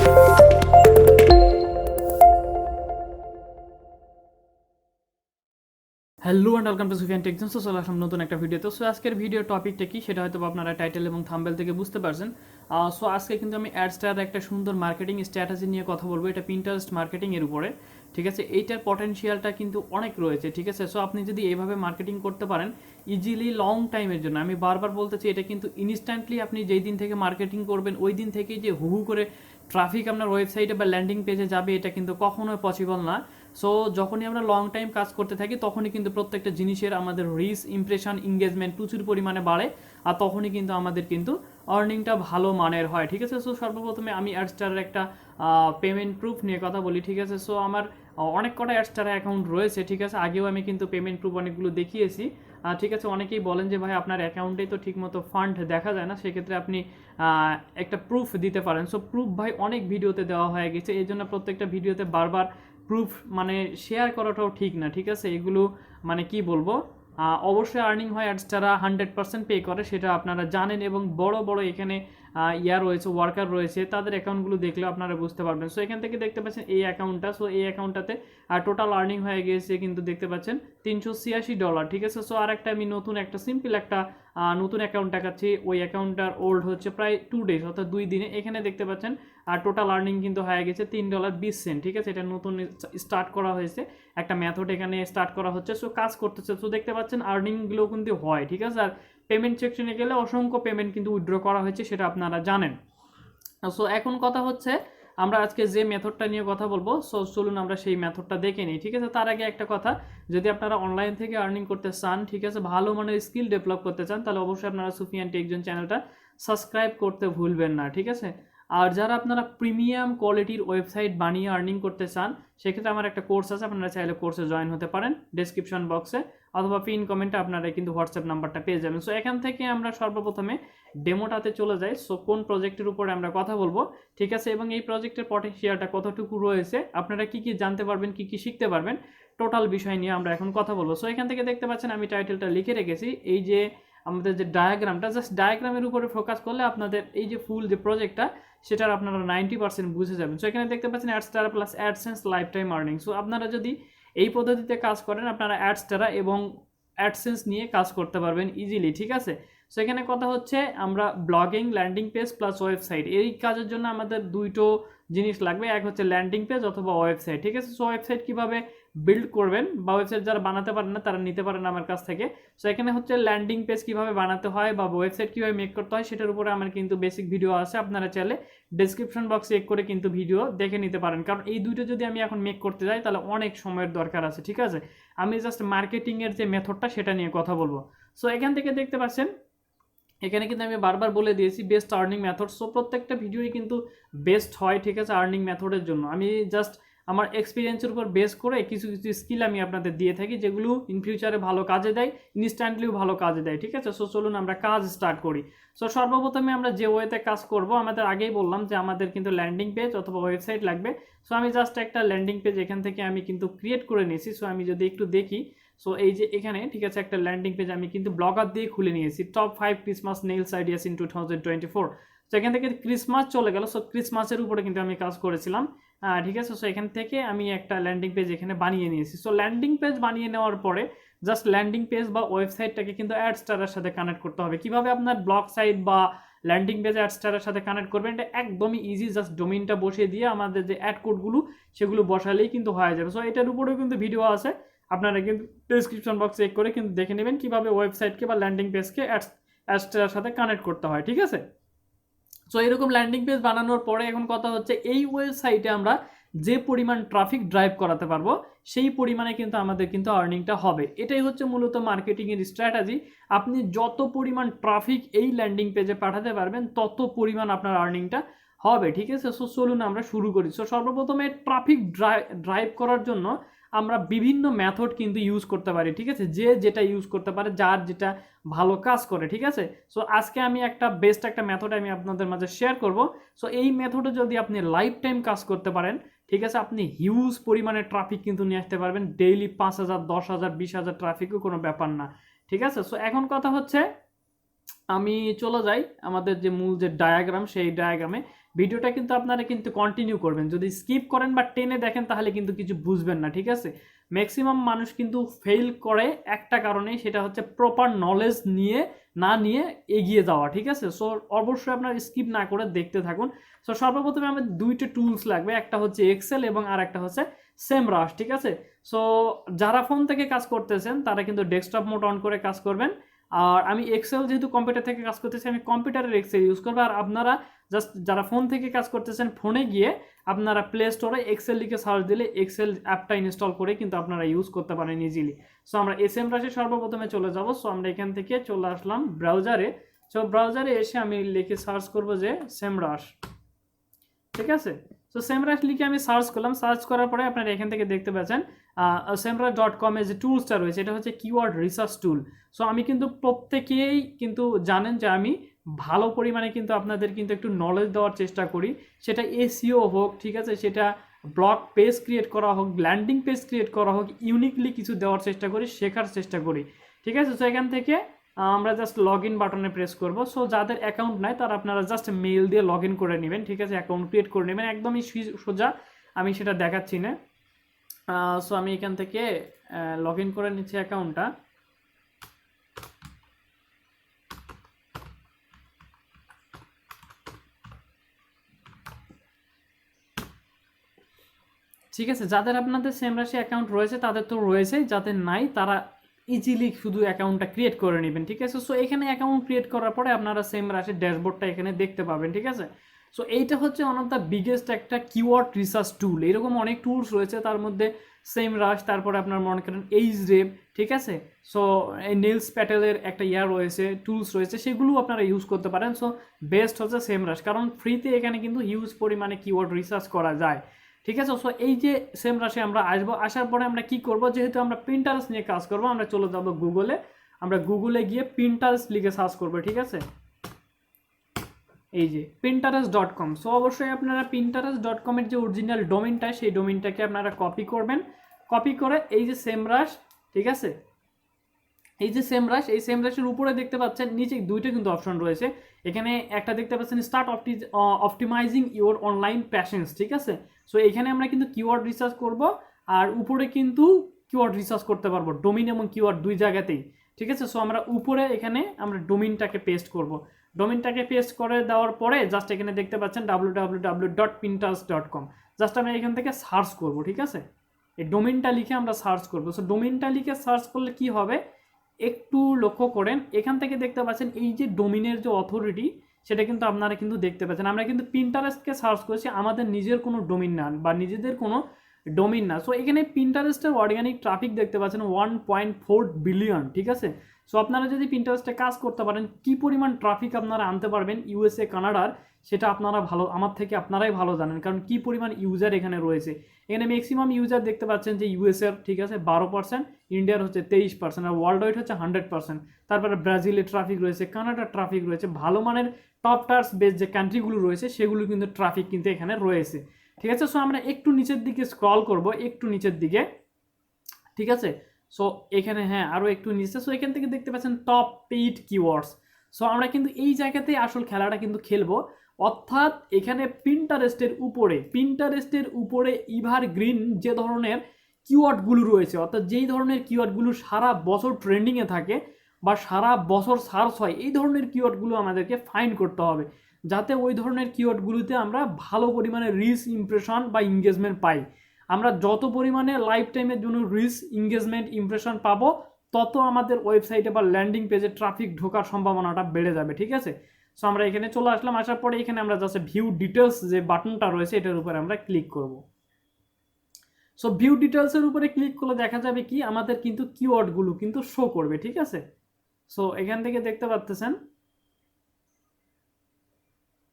Hello and welcome to Sufiyan tech zone. So চলে আসলাম নতুন একটা ভিডিওতে। সো আজকের ভিডিও টপিকটা কি সেটা হয়তো আপনারা টাইটেল এবং থাম্বনেল থেকে বুঝতে পারছেন। সো আজকে কিন্তু আমি অ্যাডস্টার একটা সুন্দর মার্কেটিং স্ট্র্যাটেজি নিয়ে কথা বলবো। এটা পিন্টারেস্ট মার্কেটিং এর উপরে, ঠিক আছে। এইটার পটেনশিয়ালটা কিন্তু অনেক রয়েছে, ঠিক আছে। সো আপনি যদি এইভাবে মার্কেটিং করতে পারেন ইজিলি লং টাইমের জন্য, আমি বারবার বলতেছি এটা কিন্তু ইনস্ট্যান্টলি আপনি যেই দিন থেকে মার্কেটিং করবেন ওই দিন থেকেই যে হু করে ট্রাফিক আপনার ওয়েবসাইটে বা ল্যান্ডিং পেজে যাবে এটা কিন্তু কখনোই পসিবল না। সো যখনই আমরা লং টাইম কাজ করতে থাকি তখনই কিন্তু প্রত্যেকটা জিনিসের আমাদের রিচ, ইমপ্রেশন, এঙ্গেজমেন্ট প্রচুর পরিমাণে বাড়ে, আর তখনই কিন্তু আমাদের কিন্তু আর্নিংটা ভালো মানের হয়, ঠিক আছে। সো সর্বপ্রথমে আমি অ্যাডস্টারের একটা পেমেন্ট প্রুফ নিয়ে কথা বলি, ঠিক আছে। সো আমার অনেক কটা অ্যাডস্টার অ্যাকাউন্ট রয়েছে, ঠিক আছে। আগেও আমি কিন্তু পেমেন্ট প্রুফ অনেকগুলো দেখিয়েছি, ঠিক আছে। অনেকেই বলেন যে ভাই আপনার অ্যাকাউন্টেই তো ঠিকমতো ফান্ড দেখা যায় না, সেক্ষেত্রে আপনি একটা প্রুফ দিতে পারেন। সো প্রুফ ভাই অনেক ভিডিওতে দেওয়া হয়ে গেছে, এই জন্য প্রত্যেকটা ভিডিওতে বারবার প্রুফ মানে শেয়ার করাটাও ঠিক না, ঠিক আছে। এগুলো মানে কি বলবো, অবশ্যই আর্নিং হয় অ্যাডস্টাররা 100% পে করে, সেটা আপনারা জানেন। এবং বড় বড় এখানে রয়েছে, ওয়ার্কার রয়েছে, তাদের অ্যাকাউন্টগুলো দেখলে আপনারা বুঝতে পারবেন। সো এখান থেকে দেখতে পাচ্ছেন এই অ্যাকাউন্টটা, সো এই অ্যাকাউন্টটাতে টোটাল আর্নিং হয়ে গিয়েছে কিন্তু দেখতে পাচ্ছেন $386, ঠিক আছে। সো আর একটা আমি নতুন একটা সিম্পল একটা নতুন অ্যাকাউন্ট দেখাচ্ছি। ওই অ্যাকাউন্টটার ওল্ড হচ্ছে প্রায় 2 ডেজ, অর্থাৎ 2 দিনে। এখানে দেখতে পাচ্ছেন আর টোটাল আর্নিং কিন্তু হয়ে গেছে $3.20, ঠিক আছে। এটা নতুন স্টার্ট করা হয়েছে, একটা মেথড এখানে স্টার্ট করা হচ্ছে, সো কাজ করতেছে। সো দেখতে পাচ্ছেন আর্নিংগুলো কিন্তু হয়, ঠিক আছে। আর পেমেন্ট সেকশনে গেলে অসংখ্য পেমেন্ট কিন্তু উইথড্র করা হয়েছে, সেটা আপনারা জানেন। সো এখন কথা হচ্ছে আমরা আজকে যে মেথডটা নিয়ে কথা বলবো, সো চলুন আমরা সেই মেথডটা দেখে নিই, ঠিক আছে। তার আগে একটা কথা, যদি আপনারা অনলাইন থেকে আর্নিং করতে চান, ঠিক আছে, ভালো মানের স্কিল ডেভেলপ করতে চান, তাহলে অবশ্যই আপনারা সুফিয়ান টেক জোন চ্যানেলটা সাবস্ক্রাইব করতে ভুলবেন না, ঠিক আছে। আর যারা আপনারা প্রিমিয়াম কোয়ালিটির ওয়েবসাইট বানিয়ে আর্নিং করতে চান, সেক্ষেত্রে আমার একটা কোর্স আছে, আপনারা চাইলে কোর্সে জয়েন হতে পারেন ডেসক্রিপশন বক্সে, অথবা পিন কমেন্টে আপনারা কিন্তু হোয়াটসঅ্যাপ নাম্বারটা পেয়ে যাবেন। সো এখান থেকে আমরা সর্বপ্রথমে ডেমোটাতে চলে যাই। সো কোন প্রজেক্টের উপরে আমরা কথা বলবো, ঠিক আছে, এবং এই প্রজেক্টের পটেনশিয়ালটা কতটুকু রয়েছে, আপনারা কি কি জানতে পারবেন, কি কি শিখতে পারবেন, টোটাল বিষয় নিয়ে আমরা এখন কথা বলবো। সো এখান থেকে দেখতে পাচ্ছেন আমি টাইটেলটা লিখে রেখেছি, এই যে আমাদের যে ডায়াগ্রামটা, জাস্ট ডায়াগ্রামের উপরে ফোকাস করলে আপনাদের এই যে ফুল যে প্রজেক্টটা সেটার আপনারা 90% বুঝে যাবেন। সো এখানে দেখতে পাচ্ছেন Adster plus AdSense life time earning. So আপনারা যদি এই পদ্ধতিতে কাজ করেন, আপনারা অ্যাডস্টারা এবং অ্যাডসেন্স নিয়ে কাজ করতে পারবেন ইজিলি, ঠিক আছে। সো এখানে কথা হচ্ছে আমরা blogging, landing page plus website, এই কাজের জন্য আমাদের দুইটো জিনিস লাগবে, এক হচ্ছে ল্যান্ডিং পেজ অথবা ওয়েবসাইট, ঠিক আছে। সো ওয়েবসাইট কীভাবে বিল্ড করবেন বা ওয়েবসাইট যারা বানাতে পারেন না তারা নিতে পারেন আমার কাছ থেকে। সো এখানে হচ্ছে ল্যান্ডিং পেজ কীভাবে বানাতে হয় বা ওয়েবসাইট কীভাবে মেক করতে হয় সেটার উপরে আমার কিন্তু বেসিক ভিডিও আছে, আপনারা চাইলে ডেসক্রিপশন বক্সে চেক করে কিন্তু ভিডিও দেখে নিতে পারেন। কারণ এই দুইটা যদি আমি এখন মেক করতে যাই তাহলে অনেক সময়ের দরকার আছে, ঠিক আছে। আমি জাস্ট মার্কেটিংয়ের যে মেথডটা সেটা নিয়ে কথা বলবো। সো এখান থেকে দেখতে পাচ্ছেন এখানে কিন্তু আমি বারবার বলে দিয়েছি বেস্ট আর্নিং মেথড। সো প্রত্যেকটা ভিডিওই কিন্তু বেস্ট হয়, ঠিক আছে, আর্নিং মেথডের জন্য। আমি জাস্ট আমার এক্সপিরিয়েন্সের উপর বেস করে কিছু কিছু স্কিল আমি আপনাদের দিয়ে থাকি, যেগুলো ইন ফিউচারে ভালো কাজে দেয়, ইনস্ট্যান্টলিও ভালো কাজে দেয়, ঠিক আছে। সো চলুন আমরা কাজ স্টার্ট করি। সো সর্বপ্রথমে আমরা যে ওয়েতে কাজ করব, আমাদের আগেই বললাম যে আমাদের কিন্তু ল্যান্ডিং পেজ অথবা ওয়েবসাইট লাগবে। সো আমি জাস্ট একটা ল্যান্ডিং পেজ এখান থেকে আমি কিন্তু ক্রিয়েট করে নিয়েছি। সো আমি যদি একটু দেখি, সো এই যে এখানে, ঠিক আছে, একটা ল্যান্ডিং পেজ আমি কিন্তু ব্লগার দিয়ে খুলে নিয়েছি, top 5 Christmas nails ideas in 2024। So এখান থেকে ক্রিসমাস চলে গেল। সো ক্রিসমাসের উপরে কিন্তু আমি কাজ করেছিলাম, ঠিক আছে। সো এখান থেকে আমি একটা ল্যান্ডিং পেজ এখানে বানিয়ে নিয়েছি। সো ল্যান্ডিং পেজ বানিয়ে নেওয়ার পরে জাস্ট ল্যান্ডিং পেজ বা ওয়েবসাইটটাকে কিন্তু অ্যাডস্টারের সাথে কানেক্ট করতে হবে। কিভাবে আপনার ব্লগ সাইট বা ল্যান্ডিং পেজ অ্যাডস্টারের সাথে কানেক্ট করবেন এটা একদমই ইজি, জাস্ট ডোমেইনটা বসিয়ে দিয়ে আমাদের যে অ্যাড কোডগুলো সেগুলো বসালেই কিন্তু হয়ে যাবে। সো এটার উপরেও কিন্তু ভিডিও আছে, আপনারা কিন্তু ডেসক্রিপশন বক্স চেক করে কিন্তু দেখে নেবেন কীভাবে ওয়েবসাইটকে বা ল্যান্ডিং পেজকে অ্যাডস্টারের সাথে কানেক্ট করতে হয়, ঠিক আছে। সো এরকম ল্যান্ডিং পেজ বানানোর পরে এখন কথা হচ্ছে এই ওয়েবসাইটে আমরা যে পরিমাণ ট্রাফিক ড্রাইভ করাতে পারবো সেই পরিমাণে কিন্তু আমাদের কিন্তু আর্নিংটা হবে। এটাই হচ্ছে মূলত মার্কেটিংয়ের স্ট্র্যাটেজি। আপনি যত পরিমাণ ট্রাফিক এই ল্যান্ডিং পেজে পাঠাতে পারবেন তত পরিমাণ আপনার আর্নিংটা হবে, ঠিক আছে। সো চলুন আমরা শুরু করি। সো সর্বপ্রথমে ট্রাফিক ড্রাইভ করার জন্য আমরা বিভিন্ন মেথড কিন্তু ইউজ করতে পারি, ঠিক আছে, যে যেটা ইউজ করতে পারে, যার যেটা ভালো কাজ করে, ঠিক আছে। সো আজকে আমি একটা বেস্ট একটা মেথড আমি আপনাদের মাঝে শেয়ার করব। সো এই মেথডে যদি আপনি লাইফ টাইম কাজ করতে পারেন, ঠিক আছে, আপনি হিউজ পরিমাণে ট্রাফিক কিন্তু নিয়ে আসতে পারবেন, ডেইলি 5,000, 10,000, 20,000 ট্রাফিকও কোনো ব্যাপার না, ঠিক আছে। সো এখন কথা হচ্ছে আমি চলে যাই আমাদের যে মূল যে ডায়াগ্রাম সেই ডায়াগ্রামে, ভিডিওটা কিন্তু আপনারা কিন্তু কন্টিনিউ করবেন। যদি স্কিপ করেন বা টেনে দেখেন তাহলে কিন্তু কিছু বুঝবেন না, ঠিক আছে? ম্যাক্সিমাম মানুষ কিন্তু ফেল করে একটা কারণে, সেটা হচ্ছে প্রপার নলেজ না নিয়ে এগিয়ে যাওয়া, ঠিক আছে? সো অবশ্যই আপনারা স্কিপ না করে দেখতে থাকুন। সো সর্বপ্রথমে আমাদের দুইটা টুলস লাগবে, একটা হচ্ছে এক্সেল এবং আর একটা হচ্ছে সেমরাশ, ঠিক আছে? সো যারা ফোন থেকে কাজ করতেছেন তারা কিন্তু ডেস্কটপ মোড অন করে কাজ করবেন। আর আমি এক্সেল যেহেতু কম্পিউটার থেকে কাজ করতেছি, আমি কম্পিউটারের এক্সেল ইউজ করবো। আর আপনারা জাস্ট যারা ফোন থেকে কাজ করতেছেন, ফোনে গিয়ে আপনারা প্লে স্টোরে এক্সেল লিখে সার্চ দিলে এক্সেল অ্যাপটা ইনস্টল করে কিন্তু আপনারা ইউজ করতে পারেন ইজিলি। সো আমরা সেমরাশে সর্বপ্রথমে চলে যাব। সো আমরা এখান থেকে চলে আসলাম ব্রাউজারে। সো ব্রাউজারে এসে আমি লিখে সার্চ করব যে সেমরাশ, ঠিক আছে? সো সেমরাশ লিখে আমি সার্চ করলাম। সার্চ করার পরে আপনারা এখান থেকে দেখতে পাচ্ছেন semrush.com এর যে টুলসটা রয়েছে এটা হচ্ছে কিওয়ার্ড রিসার্চ টুল। সো আমি কিন্তু প্রত্যেকেই কিন্তু জানেন যে আমি ভালো পরিমাণে কিন্তু আপনাদের কিন্তু একটু নলেজ দেওয়ার চেষ্টা করি, সেটা এসইও হোক, ঠিক আছে, সেটা ব্লগ পেজ ক্রিয়েট করা হোক, ল্যান্ডিং পেজ ক্রিয়েট করা হোক, ইউনিকলি কিছু দেওয়ার চেষ্টা করি, শেখার চেষ্টা করি, ঠিক আছে? সো এখান থেকে আমরা জাস্ট লগ ইন বাটনে প্রেস করব। সো যাদের অ্যাকাউন্ট নাই তারা আপনারা জাস্ট মেইল দিয়ে লগ ইন করে নেবেন, ঠিক আছে? অ্যাকাউন্ট ক্রিয়েট করে নেবেন, একদমই সোজা, আমি সেটা দেখাচ্ছি না। সো আমি এখান থেকে লগ ইন করে নিচ্ছি অ্যাকাউন্টটা। ঠিক আছে, যাদের আপনাদের সেমরাশি অ্যাকাউন্ট রয়েছে তাদের তো রয়েছেই, যাদের নাই তারা ইজিলি শুধু অ্যাকাউন্টটা ক্রিয়েট করে নেবেন, ঠিক আছে? সো এখানে অ্যাকাউন্ট ক্রিয়েট করার পরে আপনারা সেমরাশির ড্যাশবোর্ডটা এখানে দেখতে পাবেন, ঠিক আছে? সো এইটা হচ্ছে ওয়ান অফ দ্য বিগেস্ট একটা কিওয়ার্ড রিসার্চ টুল। এরকম অনেক টুলস রয়েছে, তার মধ্যে সেমরাশ, তারপরে আপনার মনে করেন এইচরেপ, ঠিক আছে? সো এই নেলস প্যাটেলের একটা রয়েছে, টুলস রয়েছে, সেগুলো আপনারা ইউজ করতে পারেন। সো বেস্ট হচ্ছে সেমরাশ, কারণ ফ্রিতে এখানে কিন্তু হিউজ পরিমাণে কিওয়ার্ড রিসার্চ করা যায়, ঠিক আছে? সো এই যে সেমরাশে আমরা আসবো, আসার পরে আমরা কি করব, যেহেতু আমরা প্রিন্টারেস্ট নিয়ে কাজ করব, আমরা চলে যাব গুগলে। আমরা গুগলে গিয়ে প্রিন্টারেস্ট লিখে সার্চ করব, ঠিক আছে? এই যে pinterest.com। সো অবশ্যই আপনারা pinterest.com এর যে অরিজিনাল ডোমেইনটা, সেই ডোমেইনটাকে আপনারা কপি করবেন। কপি করে এই যে সেমরাশ, ঠিক আছে, এই যে সেমরাশ, এই সেমরাশের উপরে দেখতে পাচ্ছেন নিচে দুইটা কিন্তু অপশন রয়েছে। এখানে একটা দেখতে পাচ্ছেন start optimising your online passions, ঠিক আছে? সো এখানে আমরা কিন্তু কিওয়ার্ড রিসার্চ করব, আর উপরে কিন্তু কিওয়ার্ড রিসার্চ করতে পারবো, ডোমিন এবং কিওয়ার্ড দুই জায়গাতেই, ঠিক আছে? সো আমরা উপরে এখানে আমরা ডোমিনটাকে পেস্ট করব। ডোমিনটাকে পেস্ট করে দেওয়ার পরে জাস্ট এখানে দেখতে পাচ্ছেন www.pinterest.com। জাস্ট আমরা এখান থেকে সার্চ করব, ঠিক আছে? এই ডোমিনটা লিখে আমরা সার্চ করব। সো ডোমিনটা লিখে সার্চ করলে কি হবে একটু লক্ষ্য করেন, এখান থেকে দেখতে পাচ্ছেন এই যে ডোমিনের যে অথরিটি, সেটা কিন্তু আপনারা কিন্তু দেখতে পাচ্ছেন। আমরা কিন্তু পিন্টারেস্টকে সার্চ করেছি, আমাদের নিজের কোনো ডোমিন না বা নিজেদের কোনো ডোমিন না। সো এখানে পিন্টারেস্টের অর্গানিক ট্রাফিক দেখতে পাচ্ছেন 1.4 বিলিয়ন, ঠিক আছে? সো আপনারা যদি পিন্টারেস্টে কাজ করতে পারেন, কি পরিমাণ ট্রাফিক আপনারা আনতে পারবেন ইউএসএ কানাডার, সেটা আপনারা ভালো, আমার থেকে আপনারাই ভালো জানেন, কারণ কি পরিমাণ ইউজার এখানে রয়েছে। এখানে ম্যাক্সিমাম ইউজার দেখতে পাচ্ছেন যে ইউএসএর, ঠিক আছে, 12%, ইন্ডিয়ার হচ্ছে 23%, আর ওয়ার্ল্ড ওয়াইড হচ্ছে 100%। তারপরে ব্রাজিলের ট্রাফিক রয়েছে, কানাডার ট্রাফিক রয়েছে, ভালো মানের টপ টার্স বেস যে কান্ট্রিগুলো রয়েছে সেগুলো কিন্তু ট্রাফিক কিন্তু এখানে রয়েছে, ঠিক আছে? সো আমরা একটু নিচের দিকে স্ক্রল করব, একটু নিচের দিকে, ঠিক আছে? সো এখানে হ্যাঁ আরও একটু নিচে, সো এখান থেকে দেখতে পাচ্ছেন টপ পেইড কিওয়ার্ডস। সো আমরা কিন্তু এই জায়গাতেই আসল খেলাটা কিন্তু খেলবো, অর্থাৎ এখানে পিন্টারেস্টের উপরে এভারগ্রিন যে ধরনের কিওয়ার্ডগুলো রয়েছে, অর্থাৎ যেই ধরনের কিওয়ার্ডগুলো সারা বছর ট্রেন্ডিংয়ে থাকে বা সারা বছর সার্চ হয়, এই ধরনের কিওয়ার্ডগুলো আমাদেরকে ফাইন্ড করতে হবে, যাতে ওই ধরনের কিওয়ার্ডগুলোতে আমরা ভালো পরিমাণে রিচ, ইমপ্রেশন বা এঙ্গেজমেন্ট পাই। আমরা যত পরিমাণে লাইফ টাইমের জন্য রিচ, এঙ্গেজমেন্ট, ইমপ্রেশন পাবো, তত আমাদের ওয়েবসাইটে বা ল্যান্ডিং পেজে ট্রাফিক ঢোকার সম্ভাবনাটা বেড়ে যাবে, ঠিক আছে? সো আমরা এখানে চলে আসলাম, আসার পরে এখানে আমরা জাস্ট ভিউ ডিটেলস যে বাটনটা রয়েছে এটার উপরে আমরা ক্লিক করব। সো ভিউ ডিটেলসের উপরে ক্লিক করলে দেখা যাবে কি আমাদের কিন্তু কিওয়ার্ডগুলো কিন্তু শো করবে, ঠিক আছে? সো এখান থেকে দেখতে পাচ্ছেন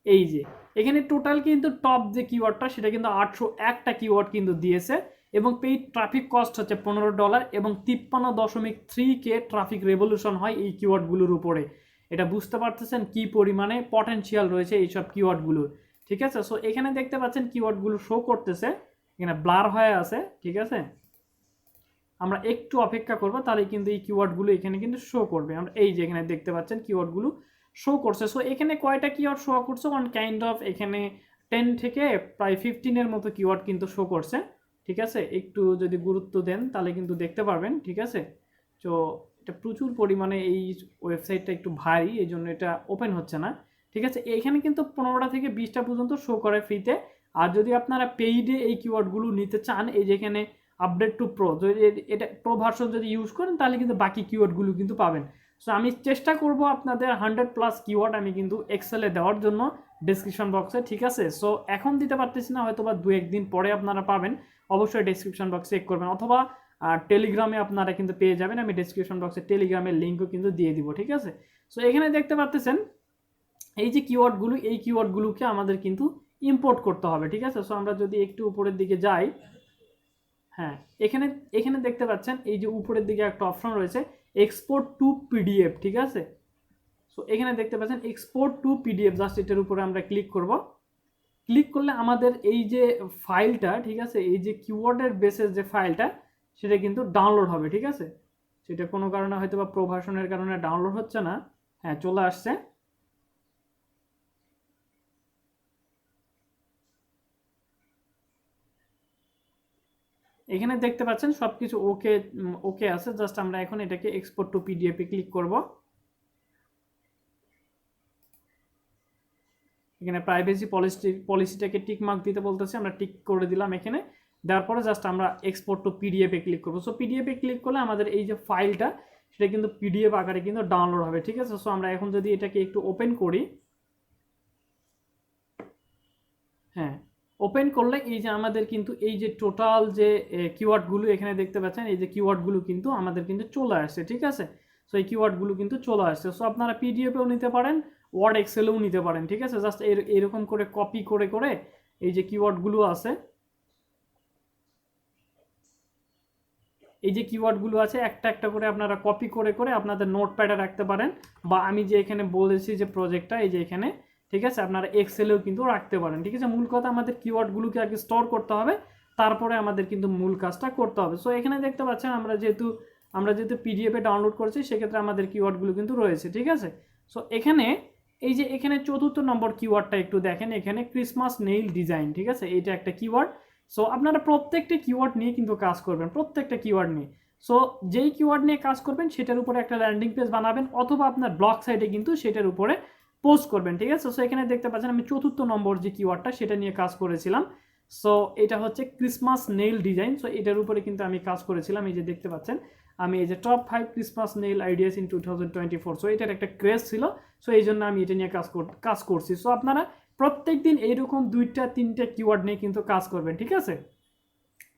এই যে এখানে টোটাল কিন্তু টপ যে কিওয়ার্ডটা সেটা কিন্তু 801টা কিওয়ার্ড কিন্তু দিয়েছে, এবং পেইড ট্রাফিক কস্ট হচ্ছে $15 এবং 53.3K ট্রাফিক রেভলিউশন হয় এই কিওয়ার্ডগুলোর উপরে। এটা বুঝতে পারতেছেন কি পরিমাণে পটেনশিয়াল রয়েছে এইসব কিওয়ার্ডগুলোর, ঠিক আছে? সো এখানে দেখতে পাচ্ছেন কিওয়ার্ডগুলো শো করতেছে, এখানে ব্লার হয়ে আছে, ঠিক আছে? আমরা একটু অপেক্ষা করবো, তাহলে কিন্তু এই কিওয়ার্ডগুলো এখানে কিন্তু শো করবে। আমরা এই যে এখানে দেখতে পাচ্ছেন কিওয়ার্ডগুলো শো করছে। সো এখানে কয়টা কিওয়ার্ড শো করছে, ওয়ান কাইন্ড অফ এখানে 10 থেকে প্রায় 15-এর মতো কিওয়ার্ড কিন্তু শো করছে, ঠিক আছে। একটু যদি গুরুত্ব দেন তাহলে কিন্তু দেখতে পারবেন, ঠিক আছে। তো এটা প্রচুর পরিমাণে এই ওয়েবসাইটটা একটু ভারী, এই জন্য এটা ওপেন হচ্ছে না, ঠিক আছে। এখানে কিন্তু 15টা থেকে 20টা পর্যন্ত শো করে ফ্রিতে। আর যদি আপনারা পেইডে এই কিওয়ার্ডগুলো নিতে চান, এই যেখানে আপডেট টু প্রো, যদি এটা প্রো ভার্সন যদি ইউজ করেন তাহলে কিন্তু বাকি কিওয়ার্ডগুলো কিন্তু পাবেন। সো আমি চেষ্টা করব আপনাদের 100+ কিওয়ার্ড আমি কিন্তু এক্সেলে দেওয়ার জন্য ডেসক্রিপশন বক্সে, ঠিক আছে। সো এখন দিতে পারতেছি না, হয়তো বা 2-1 দিন পরে আপনারা পাবেন। অবশ্যই ডেসক্রিপশন বক্সে চেক করবেন, অথবা টেলিগ্রামে আপনারা কিন্তু পেয়ে যাবেন। আমি ডেসক্রিপশন বক্সে টেলিগ্রামের লিঙ্কও কিন্তু দিয়ে দিব, ঠিক আছে। সো এখানে দেখতে পাচ্ছেন এই যে কিওয়ার্ডগুলো, এই কিওয়ার্ডগুলোকে আমাদের কিন্তু ইম্পোর্ট করতে হবে, ঠিক আছে। সো আমরা যদি একটু উপরের দিকে যাই, হ্যাঁ, এখানে এখানে দেখতে পাচ্ছেন এই যে উপরের দিকে একটা অপশন রয়েছে এক্সপোর্ট টু পিডিএফ, ঠিক আছে। সো এখানে দেখতে পাচ্ছেন এক্সপোর্ট টু পিডিএফ, জাস্ট এটার উপরে আমরা ক্লিক করব। ক্লিক করলে আমাদের এই যে ফাইলটা, ঠিক আছে, এই যে কিওয়ার্ডের বেসের যে ফাইলটা সেটা কিন্তু ডাউনলোড হবে, ঠিক আছে। সেটা কোনো কারণে হয়তো বা প্রো ভার্সনের কারণে ডাউনলোড হচ্ছে না, হ্যাঁ চলে আসছে। এখানে দেখতে পাচ্ছেন সবকিছু ওকে ওকে আছে, জাস্ট আমরা এখন এটাকে এক্সপোর্ট টু পিডিএফ এ ক্লিক করব। এখানে প্রাইভেসি পলিসিটাকে টিক মার্ক দিতে বলতেছে, আমরা টিক করে দিলাম। এখানে দেওয়ার পরে জাস্ট আমরা এক্সপোর্ট টু পিডিএফ এ ক্লিক করবো। সো পিডিএফ এ ক্লিক করলে আমাদের এই যে ফাইলটা সেটা কিন্তু পিডিএফ আকারে কিন্তু ডাউনলোড হবে, ঠিক আছে। সো আমরা এখন যদি এটাকে একটু ওপেন করি, হ্যাঁ ওপেন করলে এই যে আমাদের কিন্তু এই যে টোটাল যে কিওয়ার্ডগুলো এখানে দেখতে পাচ্ছেন, এই যে কিওয়ার্ডগুলো কিন্তু আমাদের কিন্তু চলে আসছে, ঠিক আছে। সো এই কিওয়ার্ডগুলো কিন্তু চলে আসছে। সো আপনারা পিডিএফেও নিতে পারেন, ওয়ার্ড এক্সেলেও নিতে পারেন, ঠিক আছে। জাস্ট এরকম করে কপি করে করে এই যে কিওয়ার্ডগুলো আছে, এই যে কিওয়ার্ডগুলো আছে একটা একটা করে আপনারা কপি করে করে আপনাদের নোটপ্যাডে রাখতে পারেন, বা আমি যে এখানে বলেছি যে প্রজেক্টটা এই যে এখানে, ঠিক আছে, আপনারা এক্সেলেও কিন্তু রাখতে পারেন, ঠিক আছে। মূল কথা আমাদের কিওয়ার্ডগুলোকে আগে স্টোর করতে হবে, তারপরে আমাদের কিন্তু মূল কাজটা করতে হবে। সো এখানে দেখতে পাচ্ছেন আমরা যেহেতু পিডিএফে ডাউনলোড করছি, সেক্ষেত্রে আমাদের কিওয়ার্ডগুলো কিন্তু রয়েছে, ঠিক আছে। সো এখানে এই যে এখানে 4র্থ নম্বর কিওয়ার্ডটা একটু দেখেন, এখানে ক্রিসমাস নেইল ডিজাইন, ঠিক আছে, এইটা একটা কিওয়ার্ড। সো আপনারা প্রত্যেকটা কিওয়ার্ড নিয়ে কিন্তু কাজ করবেন, প্রত্যেকটা কিওয়ার্ড নিয়ে। সো যেই কিওয়ার্ড নিয়ে কাজ করবেন সেটার উপরে একটা ল্যান্ডিং পেজ বানাবেন, অথবা আপনার ব্লগ সাইটে কিন্তু সেটার উপরে পোস্ট করবেন, ঠিক আছে। সো এখানে দেখতে পাচ্ছেন আমি 4র্থ নম্বর যে কিওয়ার্ডটা সেটা নিয়ে কাজ করেছিলাম। সো এটা হচ্ছে ক্রিসমাস নেইল ডিজাইন। সো এটার উপরে কিন্তু আমি কাজ করেছিলাম, এই যে দেখতে পাচ্ছেন আমি এই যে top 5 Christmas nail ideas in 2024। So এটার একটা ক্রেজ ছিল, সো এই জন্য আমি এটা নিয়ে কাজ করছি। সো আপনারা প্রত্যেক দিন এইরকম 2-3টে কিওয়ার্ড নিয়ে কিন্তু কাজ করবেন, ঠিক আছে,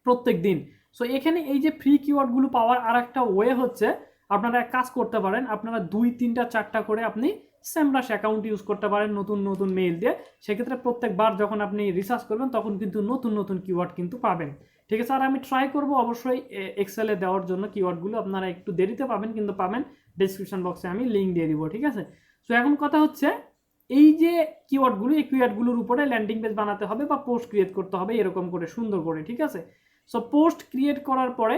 প্রত্যেক দিন। সো এখানে এই যে ফ্রি কিওয়ার্ডগুলো পাওয়ার আর একটা ওয়ে হচ্ছে, আপনারা এক কাজ করতে পারেন, আপনারা 2-3-4টা করে আপনি সেমরাশ অ্যাকাউন্ট ইউজ করতে পারেন নতুন নতুন মেইল দিয়ে। সেক্ষেত্রে প্রত্যেকবার যখন আপনি রিসার্চ করবেন তখন কিন্তু নতুন নতুন কিওয়ার্ড কিন্তু পাবেন, ঠিক আছে। আর আমি ট্রাই করব অবশ্যই এক্সেলে দেওয়ার জন্য কিওয়ার্ডগুলো, আপনারা একটু দেরিতে পাবেন কিন্তু পাবেন, ডেসক্রিপশন বক্সে আমি লিঙ্ক দিয়ে দিব, ঠিক আছে। সো এখন কথা হচ্ছে এই যে কিওয়ার্ডগুলো, এই কিওয়ার্ডগুলোর উপরে ল্যান্ডিং পেজ বানাতে হবে বা পোস্ট ক্রিয়েট করতে হবে এরকম করে সুন্দর করে, ঠিক আছে। সো পোস্ট ক্রিয়েট করার পরে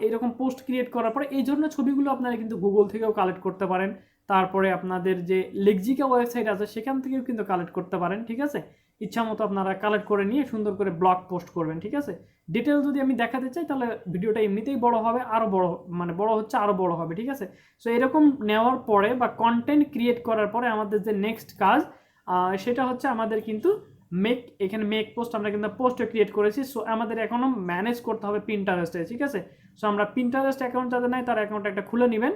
এরকম পোস্ট ক্রিয়েট করার পরে এই জন্য ছবিগুলো আপনারা কিন্তু গুগল থেকেও কালেক্ট করতে পারেন, তারপরে আপনাদের যে লেক্সিকা ওয়েবসাইট আছে সেখান থেকেও কিন্তু কালেক্ট করতে পারেন, ঠিক আছে। ইচ্ছা মতো আপনারা কালেক্ট করে নিয়ে সুন্দর করে ব্লগ পোস্ট করবেন, ঠিক আছে। ডিটেল যদি আমি দেখাতে চাই তাহলে ভিডিওটা এমনিতেই বড় হবে, আরও বড়, মানে বড় হচ্ছে আরও বড় হবে, ঠিক আছে। সো এরকম নেওয়ার পরে বা কন্টেন্ট ক্রিয়েট করার পরে আমাদের যে নেক্সট কাজ সেটা হচ্ছে আমাদের কিন্তু এখানে মেক পোস্ট, আমরা কিন্তু পোস্টও ক্রিয়েট করেছি। সো আমাদের এখনও ম্যানেজ করতে হবে পিন্টারেস্টে, ঠিক আছে। সো আমরা পিন্টারেস্ট অ্যাকাউন্ট যাদের নাই তার অ্যাকাউন্ট একটা খুলে নেবেন,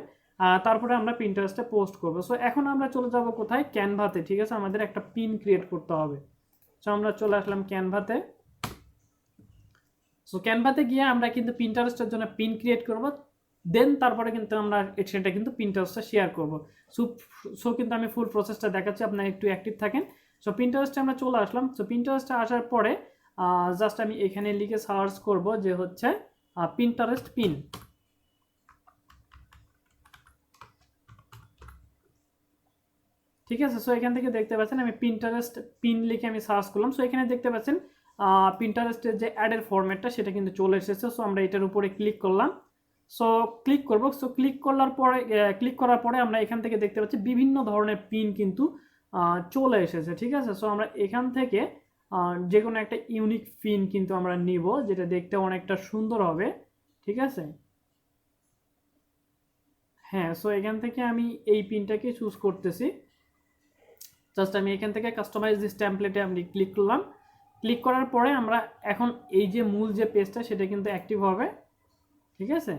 তারপরে আমরা পিন্টারেস্টে পোস্ট করবো। সো এখন আমরা চলে যাব কোথায়, ক্যানভাতে, ঠিক আছে। আমাদের একটা পিন ক্রিয়েট করতে হবে। সো আমরা চলে আসলাম ক্যানভাতে। সো ক্যানভাতে গিয়ে আমরা কিন্তু পিন্টারেস্টের জন্য পিন ক্রিয়েট করব, দেন তারপরে কিন্তু আমরা সেটা কিন্তু পিন্টারেস্টে শেয়ার করব। সো কিন্তু আমি ফুল প্রসেসটা দেখাচ্ছি, আপনারা একটু অ্যাক্টিভ থাকেন। সো পিন্টারেস্টে আমরা চলে আসলাম। সো পিন্টারেস্টে আসার পরে জাস্ট আমি এখানে লিখে সার্চ করব যে হচ্ছে পিন্টারেস্ট পিন, ঠিক আছে। সো এখান থেকে দেখতে পাচ্ছেন আমি পিন্টারেস্ট পিন লিখে আমি সার্চ করলাম। সো এখানে দেখতে পাচ্ছেন পিন্টারেস্টের যে অ্যাডের ফরম্যাটটা সেটা কিন্তু চলে এসেছে। সো আমরা এটার উপরে ক্লিক করলাম। সো ক্লিক করব। সো ক্লিক করার পরে আমরা এখান থেকে দেখতে পাচ্ছি বিভিন্ন ধরনের পিন কিন্তু চলে এসেছে, ঠিক আছে। সো আমরা এখান থেকে যে কোনো একটা ইউনিক পিন কিন্তু আমরা নিব, যেটা দেখতে অনেকটা সুন্দর হবে, ঠিক আছে। হ্যাঁ, সো এখান থেকে আমি এই পিনটাকে চুজ করতেছি। জাস্ট আমি এখান থেকে কাস্টমাইজ দিস টেমপ্লেটে আমি ক্লিক করলাম। ক্লিক করার পরে আমরা এখন এই যে মূল যে পেজটা সেটা কিন্তু অ্যাক্টিভ হবে, ঠিক আছে।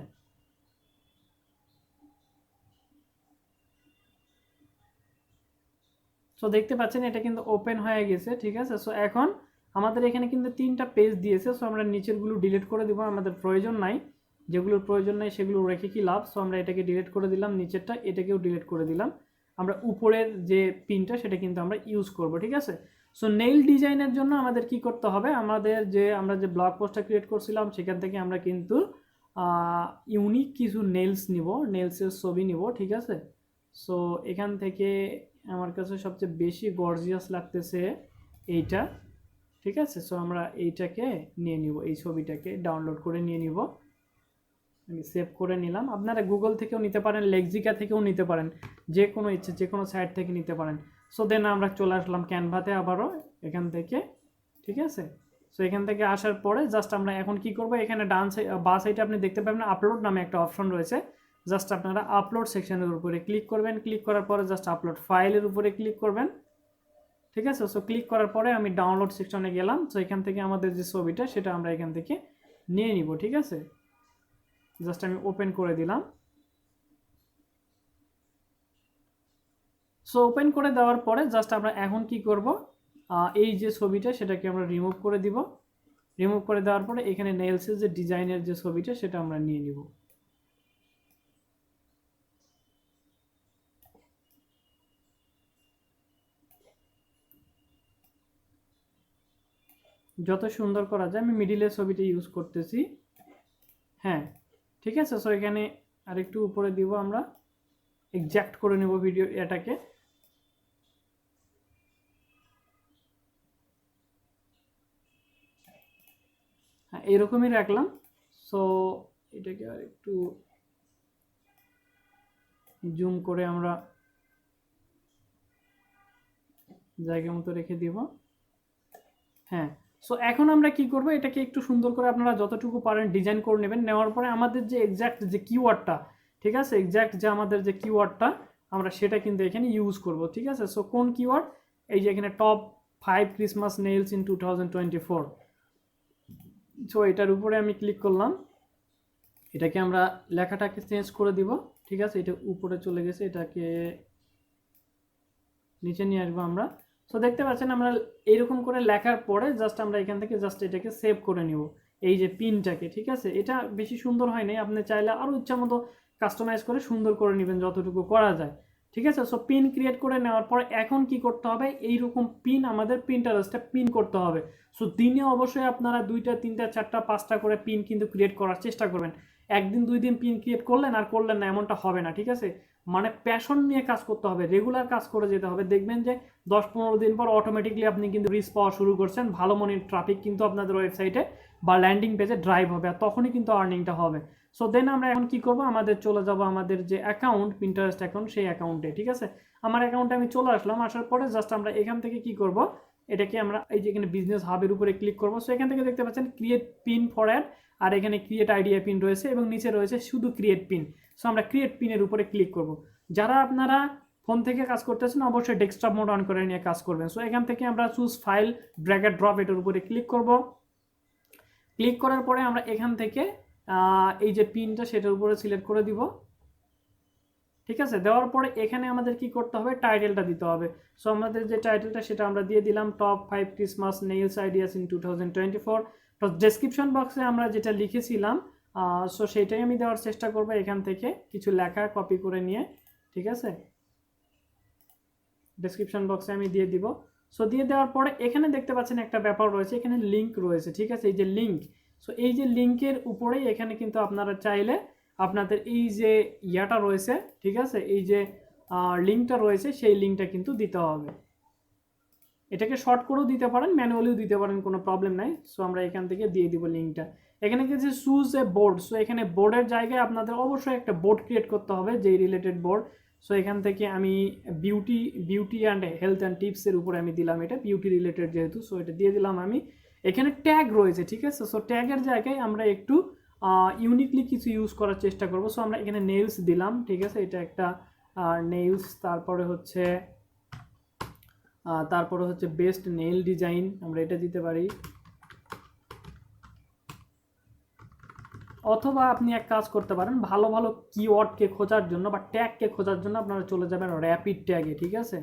সো দেখতে পাচ্ছেন এটা কিন্তু ওপেন হয়ে গেছে, ঠিক আছে। সো এখন আমাদের এখানে কিন্তু 3টা পেজ দিয়েছে। সো আমরা নিচেরগুলো ডিলিট করে দিব, আমাদের প্রয়োজন নাই। যেগুলোর প্রয়োজন নাই সেগুলো রেখে কি লাভ। সো আমরা এটাকে ডিলিট করে দিলাম, নিচেরটা এটাকেও ডিলিট করে দিলাম। আমরা উপরের যে পিনটা সেটা কিন্তু আমরা ইউজ করব, ঠিক আছে। সো নেইল ডিজাইনের জন্য আমাদের কি করতে হবে, আমরা যে ব্লগ পোস্টটা ক্রিয়েট করছিলাম সেখান থেকে আমরা কিন্তু ইউনিক কিছু নেলস নিব, নেলসের ছবি নিব, ঠিক আছে। সো এখান থেকে আমার কাছে সবচেয়ে বেশি গর্জিয়াস লাগতেছে এইটা, ঠিক আছে। সো আমরা এইটাকে নিয়ে নিব, এই ছবিটাকে ডাউনলোড করে নিয়ে নিব। আমি সেভ করে নিলাম। আপনারা গুগল থেকেও নিতে পারেন, লেক্সিকা থেকেও নিতে পারেন, যে কোনো ইচ্ছে যে কোনো সাইট থেকে নিতে পারেন। সো দেন আমরা চলে আসলাম ক্যানভাতে আবারও এখান থেকে, ঠিক আছে। সো এখান থেকে আসার পরে জাস্ট আমরা এখন কি করব, এখানে ডান সাইড বা সাইডে আপনি দেখতে পাবেন আপলোড নামে একটা অপশন রয়েছে। জাস্ট আপনারা আপলোড সেকশনের উপরে ক্লিক করবেন। ক্লিক করার পরে জাস্ট আপলোড ফাইলের উপরে ক্লিক করবেন, ঠিক আছে। সো ক্লিক করার পরে আমি ডাউনলোড সেকশনে গেলাম। সো এখান থেকে আমাদের যে ছবিটা সেটা আমরা এখান থেকে নিয়ে নিব, ঠিক আছে। জাস্ট আমি ওপেন করে দিলাম। সো ওপেন করে দেওয়ার পরে জাস্ট আমরা এখন কি করব, এই যে ছবিটা সেটাকে আমরা রিমুভ করে দিব। রিমুভ করে দেওয়ার পরে এখানে নেলসের যে ডিজাইনের যে ছবিটা সেটা আমরা নিয়ে নিব। যত সুন্দর করা যায়, আমি মিডিলের ছবিটা ইউজ করতেছি। হ্যাঁ, ঠিক আছে। সো এখানে আরেকটু উপরে দিব, আমরা এক্সাক্ট করে নেব ভিডিও এটাকে। হ্যাঁ, এরকমই রাখলাম। সো এটাকে আর একটু জুম করে আমরা জায়গা মতো রেখে দিব। হ্যাঁ, সো এখন আমরা কি করব, এটাকে একটু সুন্দর করে আপনারা যতটুকু পারেন ডিজাইন করে নেবেন। নেওয়ার পরে আমাদের যে এক্সাক্ট যে কিওয়ার্ডটা, ঠিক আছে, এক্সাক্ট যে আমাদের যে কিওয়ার্ডটা আমরা সেটা কিন্তু এখানে ইউজ করব, ঠিক আছে। সো কোন কিওয়ার্ড, এই যে এখানে top 5 Christmas nails in 2024। So এটার উপরে আমি ক্লিক করলাম। এটাকে আমরা লেখাটাকে চেঞ্জ করে দিব, ঠিক আছে। এটা উপরে চলে গেছে, এটাকে নিচে নিয়ে আসবো আমরা। সো দেখতে পাচ্ছেন আমরা এইরকম করে লেখার পরে জাস্ট আমরা এখান থেকে জাস্ট এটাকে সেভ করে নিব, এই যে পিনটাকে, ঠিক আছে। এটা বেশি সুন্দর হয় নাই, আপনি চাইলে আরও ইচ্ছা মতো কাস্টমাইজ করে সুন্দর করে নেবেন যতটুকু করা যায়, ঠিক আছে। সো পিন ক্রিয়েট করে নেওয়ার পর এখন কি করতে হবে, এইরকম পিন আমাদের প্রিন্টারেস্টে পিন করতে হবে। সো দিনে অবশ্যই আপনারা 2টা 3টা 4টা 5টা করে পিন কিন্তু ক্রিয়েট করার চেষ্টা করবেন। একদিন 2 দিন পিন ক্রিয়েট করলেন আর করলেন না এমনটা হবে না, ঠিক আছে। মানে প্যাশন নিয়ে কাজ করতে হবে, রেগুলার কাজ করে যেতে হবে। দেখবেন যে 10-15 দিন পর অটোমেটিকলি আপনি কিন্তু রিচ পাওয়া শুরু করছেন, ভালো মনের ট্রাফিক কিন্তু আপনাদের ওয়েবসাইটে বা ল্যান্ডিং পেজে ড্রাইভ হবে, আর তখনই কিন্তু আর্নিংটা হবে। সো দেন আমরা এখন কি করব, আমাদের চলে যাব আমাদের যে অ্যাকাউন্ট, পিন্টারেস্ট অ্যাকাউন্ট, সেই অ্যাকাউন্টে, ঠিক আছে। আমার অ্যাকাউন্টে আমি চলে আসলাম। আসার পরে জাস্ট আমরা এখান থেকে কি করব, এটাকে আমরা এই যে এখানে বিজনেস হাবের উপরে ক্লিক করব। সো এখান থেকে দেখতে পাচ্ছেন ক্রিয়েট পিন ফর অ্যাড, আর এখানে ক্রিয়েট আইডিয়া পিন রয়েছে এবং নিচে রয়েছে শুধু ক্রিয়েট পিন। সো আমরা ক্রিয়েট পিনের উপরে ক্লিক করব। যারা আপনারা ফোন থেকে কাজ করতেছেন অবশ্যই ডেস্কটপ মোড অন করে নিয়ে কাজ করবেন। সো এখান থেকে আমরা choose file, drag and drop, এটার উপরে ক্লিক করব। ক্লিক করার পরে আমরা এখান থেকে এই যে পিনটা সেটার উপরে সিলেক্ট করে দিব, ঠিক আছে। দেওয়ার পরে এখানে আমাদের কি করতে হবে, টাইটেলটা দিতে হবে। সো আমাদের যে টাইটেলটা সেটা আমরা দিয়ে দিলাম, top 5 Christmas nails ideas in 2024। তো ডেসক্রিপশন বক্সে আমরা যেটা লিখেছিলাম সো সেইটাই আমি দেওয়ার চেষ্টা করব, এখান থেকে কিছু লেখা কপি করে নিয়ে, ঠিক আছে। ডেসক্রিপশন বক্সে আমি দিয়ে দিব। সো দিয়ে দেওয়ার পরে এখানে দেখতে পাচ্ছেন একটা ব্যাপার রয়েছে, এখানে লিঙ্ক রয়েছে, ঠিক আছে। এই যে লিঙ্ক, সো এই যে লিঙ্কের উপরেই এখানে কিন্তু আপনারা চাইলে আপনাদের এই যে ইয়াটা রয়েছে, ঠিক আছে, এই যে লিঙ্কটা রয়েছে সেই লিঙ্কটা কিন্তু দিতে হবে। এটাকে শর্ট করেও দিতে পারেন, ম্যানুয়ালিও দিতে পারেন, কোনো প্রবলেম নাই। সো আমরা এখান থেকে দিয়ে দিব লিঙ্কটা। এখানে কিছু চুজ এ বোর্ড, সো এখানে বোর্ডের জায়গায় আপনাদের অবশ্যই একটা বোর্ড ক্রিয়েট করতে হবে, যেই রিলেটেড বোর্ড। সো এখান থেকে আমি বিউটি অ্যান্ড হেলথ অ্যান্ড টিপসের উপরে আমি দিলাম, এটা বিউটি রিলেটেড যেহেতু, সো এটা দিয়ে দিলাম আমি। এখানে ট্যাগ রয়েছে, ঠিক আছে। সো ট্যাগের জায়গায় আমরা একটু ইউনিকলি কিছু ইউজ করার চেষ্টা করব। সো আমরা এখানে নেইলস দিলাম, ঠিক আছে, এটা একটা নেইলস। তারপরে হচ্ছে বেস্ট নেইল ডিজাইন, আমরা এটা দিতে পারি। অথবা আপনি এক কাজ করতে পারেন, ভালো ভালো কিওয়ার্ডকে খোঁজার জন্য বা ট্যাগকে খোঁজার জন্য আপনারা চলে যাবেন র্যাপিড ট্যাগে, ঠিক আছে,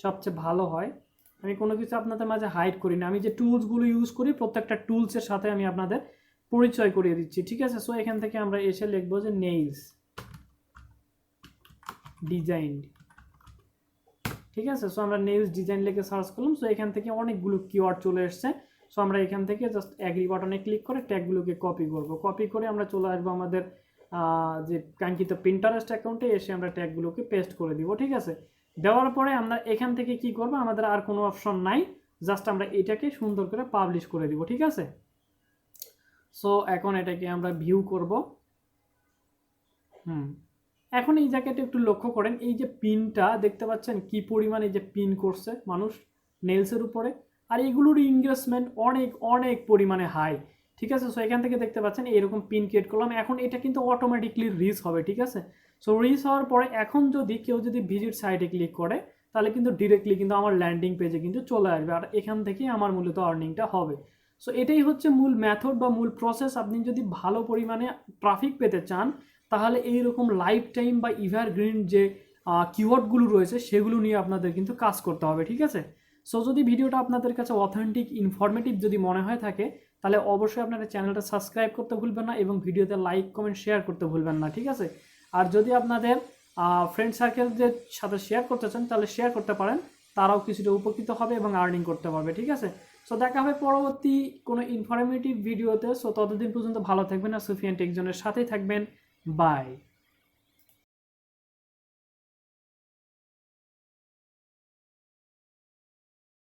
সবচেয়ে ভালো হয়। আমি কোনো কিছু আপনাদের মাঝে হাইড করি না, আমি যে টুলসগুলো ইউজ করি প্রত্যেকটা টুলসের সাথে আমি আপনাদের পরিচয় করিয়ে দিচ্ছি, ঠিক আছে। সো এখান থেকে আমরা এসে লিখবো যে নেইলস ডিজাইন, ঠিক আছে। সো আমরা নেইলস ডিজাইন লিখে সার্চ করলাম। সো এখান থেকে অনেকগুলো কিওয়ার্ড চলে এসছে। সো আমরা এখান থেকে জাস্ট অ্যাগ্রি বাটনে ক্লিক করে ট্যাগগুলোকে কপি করব। কপি করে আমরা চলে আসবো আমাদের যে কাঙ্ক্ষিত পিন্টারেস্ট অ্যাকাউন্টে, এসে আমরা ট্যাগগুলোকে পেস্ট করে দিব, ঠিক আছে। দেওয়ার পরে আমরা এখান থেকে কি করব, আমাদের আর কোনো অপশন নাই, জাস্ট আমরা এটাকে সুন্দর করে পাবলিশ করে দিব, ঠিক আছে। সো এখন এটাকে আমরা ভিউ করব। এখন এই জায়গাটা একটু লক্ষ্য করেন, এই যে পিনটা দেখতে পাচ্ছেন কি পরিমাণ এই যে পিন করছে মানুষ নেলসের উপরে, আর এগুলোর এঙ্গেজমেন্ট অনেক অনেক পরিমাণে হাই, ঠিক আছে। সো এখান থেকে দেখতে পাচ্ছেন এরকম পিন ক্রিয়েট করলাম, এখন এটা কিন্তু অটোমেটিকলি রিচ হবে, ঠিক আছে। সো রিচ হওয়ার পরে এখন কেউ যদি ভিজিট সাইটে ক্লিক করে, তাহলে কিন্তু ডিরেক্টলি কিন্তু আমার ল্যান্ডিং পেজে কিন্তু চলে আসবে, আর এখান থেকেই আমার মূলত আর্নিংটা হবে। সো এটাই হচ্ছে মূল মেথড বা মূল প্রসেস। আপনি যদি ভালো পরিমাণে ট্রাফিক পেতে চান, তাহলে এইরকম লাইফ টাইম বা এভারগ্রিন যে কিওয়ার্ডগুলো রয়েছে সেগুলো নিয়ে আপনাদের কিন্তু কাজ করতে হবে, ঠিক আছে। সো যদি ভিডিওটা আপনাদের কাছে অথেন্টিক ইনফরমেটিভ যদি মনে হয় থাকে, তাহলে অবশ্যই আপনারা চ্যানেলটা সাবস্ক্রাইব করতে ভুলবেন না এবং ভিডিওতে লাইক কমেন্ট শেয়ার করতে ভুলবেন না, ঠিক আছে। আর যদি আপনাদের ফ্রেন্ড সার্কেলদের সাথে শেয়ার করতে চান, তাহলে শেয়ার করতে পারেন, তারাও কিছুটা উপকৃত হবে এবং আর্নিং করতে পারবে, ঠিক আছে। সো দেখা হবে পরবর্তী কোনো ইনফরমেটিভ ভিডিওতে। সো ততদিন পর্যন্ত ভালো থাকবেন আর সুফিয়ান টেকজনের সাথেই থাকবেন। বাই।